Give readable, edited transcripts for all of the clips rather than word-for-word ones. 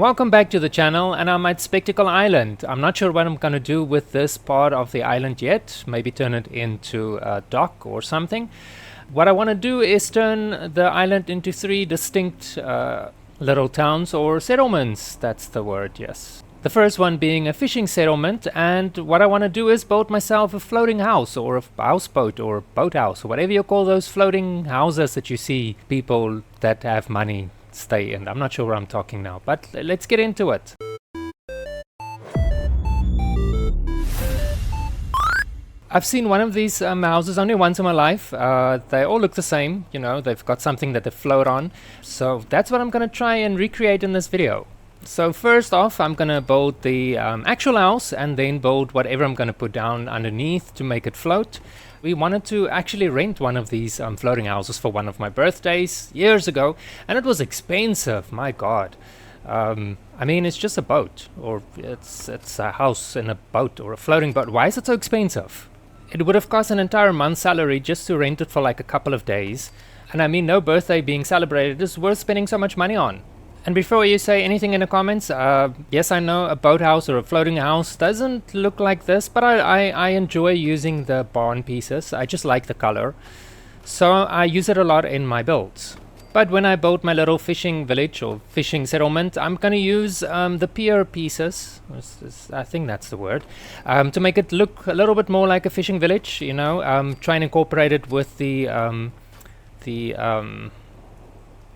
Welcome back to the channel, and I'm at Spectacle Island. I'm not sure what I'm gonna do with this part of the island yet. Maybe turn it into a dock or something. What I want to do is turn the island into three distinct little towns or settlements. That's the word, yes. The first one being a fishing settlement, and what I want to do is build myself a floating house or a houseboat or boathouse or whatever you call those floating houses that you see people that have money stay in. I'm not sure where I'm talking now, but let's get into it. I've seen one of these houses only once in my life. They all look the same, you know, they've got something that they float on. So that's what I'm going to try and recreate in this video. So first off, I'm going to build the actual house and then build whatever I'm going to put down underneath to make it float. We wanted to actually rent one of these floating houses for one of my birthdays years ago, and it was expensive, my god. I mean, it's just a boat, or it's a house in a boat or a floating boat. Why is it so expensive? It would have cost an entire month's salary just to rent it for like a couple of days. And I mean, no birthday being celebrated is worth spending so much money on. And before you say anything in the comments, yes, I know a boathouse or a floating house doesn't look like this, but I enjoy using the barn pieces. I just like the color. So I use it a lot in my builds. But when I build my little fishing village or fishing settlement, I'm going to use the pier pieces, I think that's the word, to make it look a little bit more like a fishing village, you know, try and incorporate it with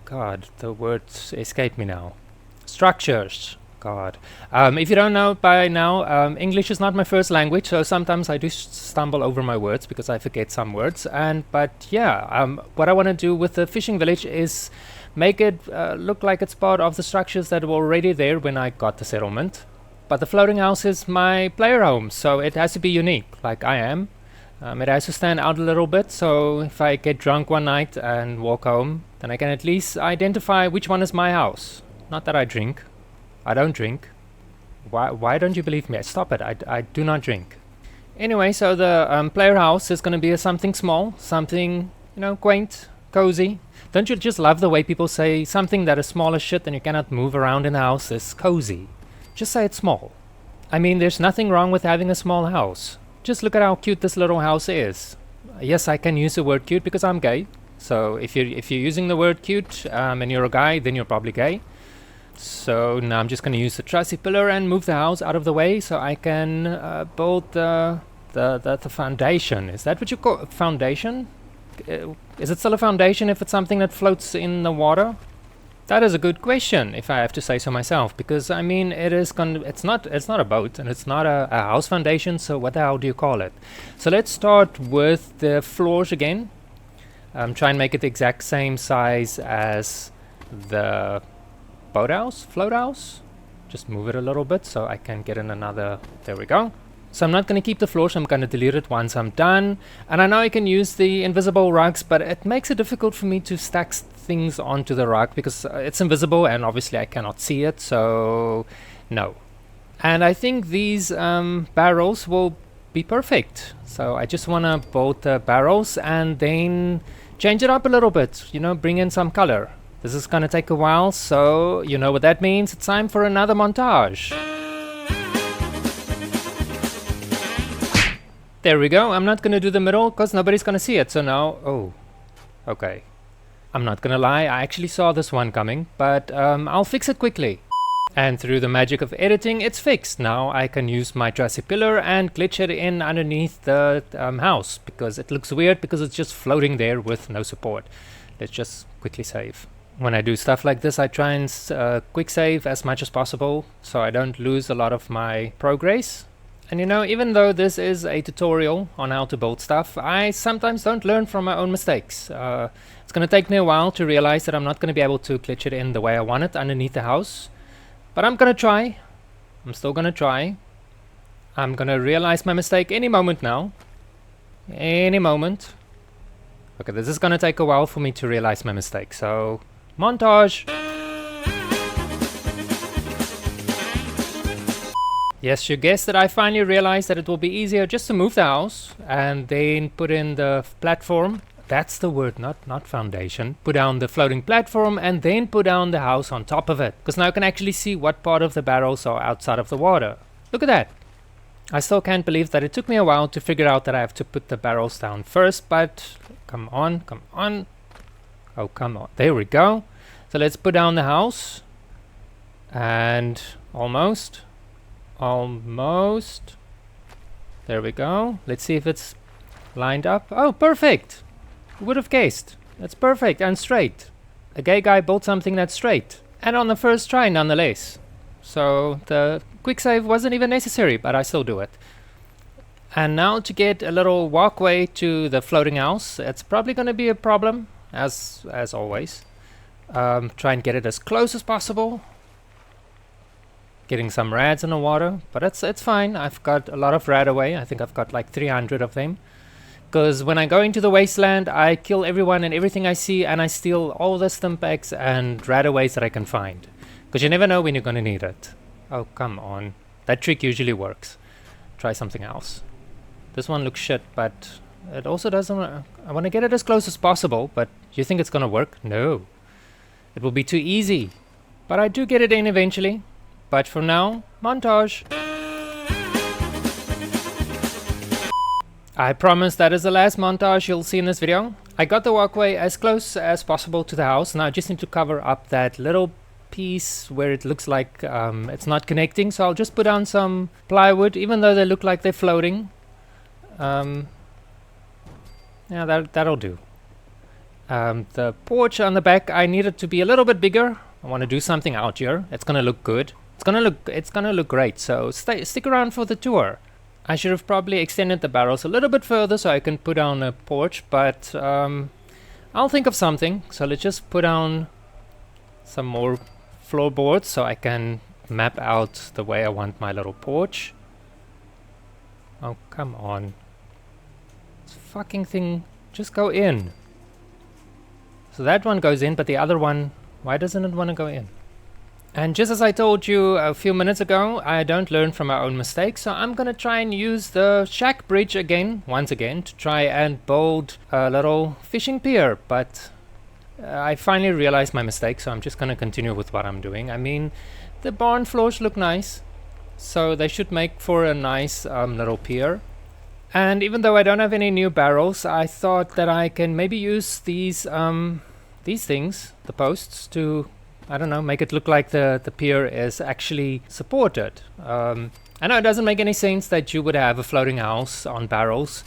God, the words escape me now. Structures. God. If you don't know by now, English is not my first language, so sometimes I do stumble over my words because I forget some words. But yeah, what I want to do with the fishing village is make it look like it's part of the structures that were already there when I got the settlement. But the floating house is my player home, so it has to be unique, like I am. It has to stand out a little bit, so if I get drunk one night and walk home, then I can at least identify which one is my house. Not that I drink. I don't drink. Why don't you believe me? Stop it. I do not drink. Anyway, so the player house is going to be something small, something, you know, quaint, cozy. Don't you just love the way people say something that is small as shit and you cannot move around in the house is cozy? Just say it's small. I mean, there's nothing wrong with having a small house. Just look at how cute this little house is. Yes, I can use the word cute because I'm gay. So if you're using the word cute and you're a guy, then you're probably gay. So now I'm just going to use the trusty pillar and move the house out of the way so I can build the foundation. Is that what you call a foundation? Is it still a foundation if it's something that floats in the water? That is a good question, if I have to say so myself, because I mean it's not a boat and it's not a house foundation, so what the hell do you call it? So let's start with the floors again. Try and make it the exact same size as the boathouse, float house. Just move it a little bit so I can get in another. There we go. So I'm not going to keep the floor, so I'm going to delete it once I'm done. And I know I can use the invisible rugs, but it makes it difficult for me to stack things onto the rug because it's invisible and obviously I cannot see it, so no. And I think these barrels will be perfect. So I just want to build the barrels and then change it up a little bit, you know, bring in some color. This is going to take a while, so you know what that means. It's time for another montage. There we go. I'm not going to do the middle because nobody's going to see it. So now, oh, okay. I'm not going to lie. I actually saw this one coming, but I'll fix it quickly. And through the magic of editing, it's fixed. Now I can use my trusty pillar and glitch it in underneath the house because it looks weird because it's just floating there with no support. Let's just quickly save. When I do stuff like this, I try and quick save as much as possible so I don't lose a lot of my progress. And you know, even though this is a tutorial on how to build stuff, I sometimes don't learn from my own mistakes. It's going to take me a while to realize that I'm not going to be able to glitch it in the way I want it underneath the house. But I'm going to try. I'm still going to try. I'm going to realize my mistake any moment now. Any moment. Okay, this is going to take a while for me to realize my mistake. So, montage! Yes, you guessed it. I finally realized that it will be easier just to move the house and then put in the platform that's the word, not foundation. Put down the floating platform and then put down the house on top of it. Because now I can actually see what part of the barrels are outside of the water. Look at that. I still can't believe that it took me a while to figure out that I have to put the barrels down first, but come on, come on. Oh, come on. There we go. So let's put down the house. And almost. There we go. Let's see if it's lined up. Oh, perfect. Who would have guessed? That's perfect and straight. A gay guy built something that's straight. And on the first try, nonetheless. So the quick save wasn't even necessary, but I still do it. And now to get a little walkway to the floating house. It's probably going to be a problem, as always. Try and get it as close as possible. Getting some rads in the water, but it's fine. I've got a lot of radaway. I think I've got like 300 of them. Because when I go into the wasteland, I kill everyone and everything I see, and I steal all the stimpaks and radaways that I can find. Because you never know when you're going to need it. Oh, come on. That trick usually works. Try something else. This one looks shit, but it also doesn't... I want to get it as close as possible, but you think it's going to work? No. It will be too easy. But I do get it in eventually. But for now, montage. I promise that is the last montage you'll see in this video. I got the walkway as close as possible to the house. Now I just need to cover up that little piece where it looks like it's not connecting. So I'll just put down some plywood, even though they look like they're floating. Yeah, that'll do. The porch on the back, I need it to be a little bit bigger. I want to do something out here. It's gonna look good. It's gonna look great. So stick around for the tour. I should have probably extended the barrels a little bit further so I can put down a porch, but I'll think of something. So let's just put down some more floorboards so I can map out the way I want my little porch. Oh, come on. This fucking thing, just go in. So that one goes in, but the other one, why doesn't it want to go in? And just as I told you a few minutes ago, I don't learn from my own mistakes, so I'm going to try and use the shack bridge once again, to try and build a little fishing pier, but I finally realized my mistake, so I'm just going to continue with what I'm doing. I mean, the barn floors look nice, so they should make for a nice little pier. And even though I don't have any new barrels, I thought that I can maybe use these things, the posts, to, I don't know, make it look like the pier is actually supported. I know it doesn't make any sense that you would have a floating house on barrels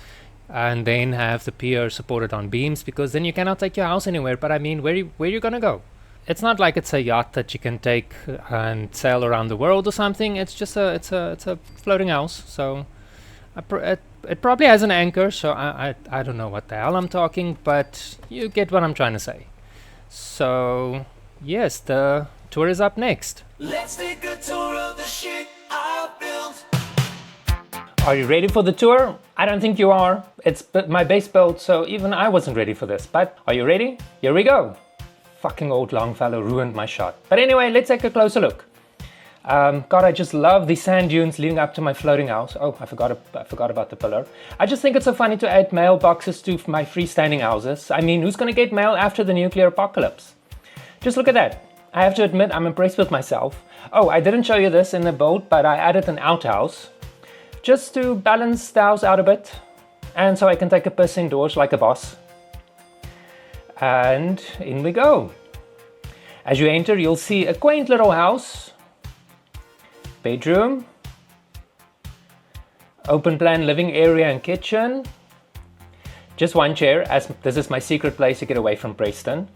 and then have the pier supported on beams, because then you cannot take your house anywhere. But I mean, where you gonna go? It's not like it's a yacht that you can take and sail around the world or something. It's just it's a floating house. So it probably has an anchor. So I don't know what the hell I'm talking, but you get what I'm trying to say. So yes, the tour is up next. Let's take a tour of the shit I built. Are you ready for the tour? I don't think you are. It's my base build, so even I wasn't ready for this. But are you ready? Here we go. Fucking old Longfellow ruined my shot. But anyway, let's take a closer look. God, I just love the sand dunes leading up to my floating house. Oh, I forgot about the pillar. I just think it's so funny to add mailboxes to my freestanding houses. I mean, who's gonna get mail after the nuclear apocalypse? Just look at that. I have to admit, I'm impressed with myself. Oh, I didn't show you this in the build, but I added an outhouse just to balance the house out a bit, and so I can take a piss indoors like a boss. And in we go. As you enter, you'll see a quaint little house, bedroom, open plan living area and kitchen, just one chair, as this is my secret place to get away from Preston.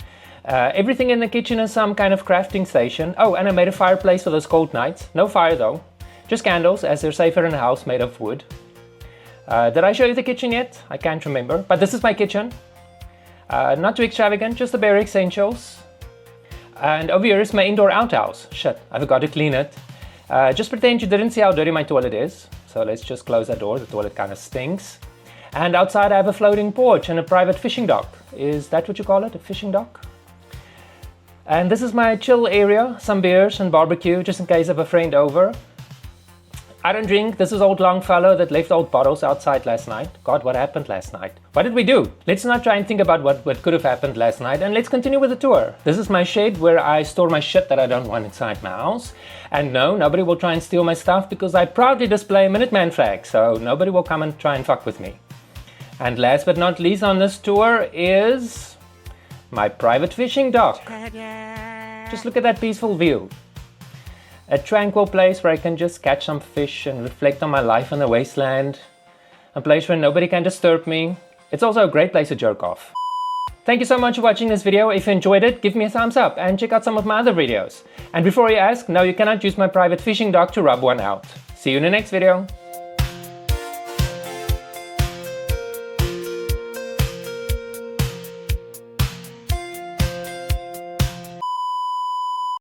Everything in the kitchen is some kind of crafting station. Oh, and I made a fireplace for those cold nights. No fire though, just candles, as they're safer in a house made of wood. Did I show you the kitchen yet? I can't remember, but this is my kitchen. Not too extravagant, just the bare essentials. And over here is my indoor outhouse. Shit, I forgot to clean it. Just pretend you didn't see how dirty my toilet is. So let's just close that door, the toilet kind of stinks. And outside I have a floating porch and a private fishing dock. Is that what you call it, a fishing dock? And this is my chill area, some beers and barbecue, just in case I have a friend over. I don't drink. This is old Longfellow that left old bottles outside last night. God, what happened last night? What did we do? Let's not try and think about what could have happened last night, and let's continue with the tour. This is my shed where I store my shit that I don't want inside my house. And no, nobody will try and steal my stuff because I proudly display a Minuteman flag, so nobody will come and try and fuck with me. And last but not least on this tour is my private fishing dock. Just look at that peaceful view. A tranquil place where I can just catch some fish and reflect on my life in the wasteland. A place where nobody can disturb me. It's also a great place to jerk off. Thank you so much for watching this video. If you enjoyed it, give me a thumbs up and check out some of my other videos. And before you ask, no, you cannot use my private fishing dock to rub one out. See you in the next video.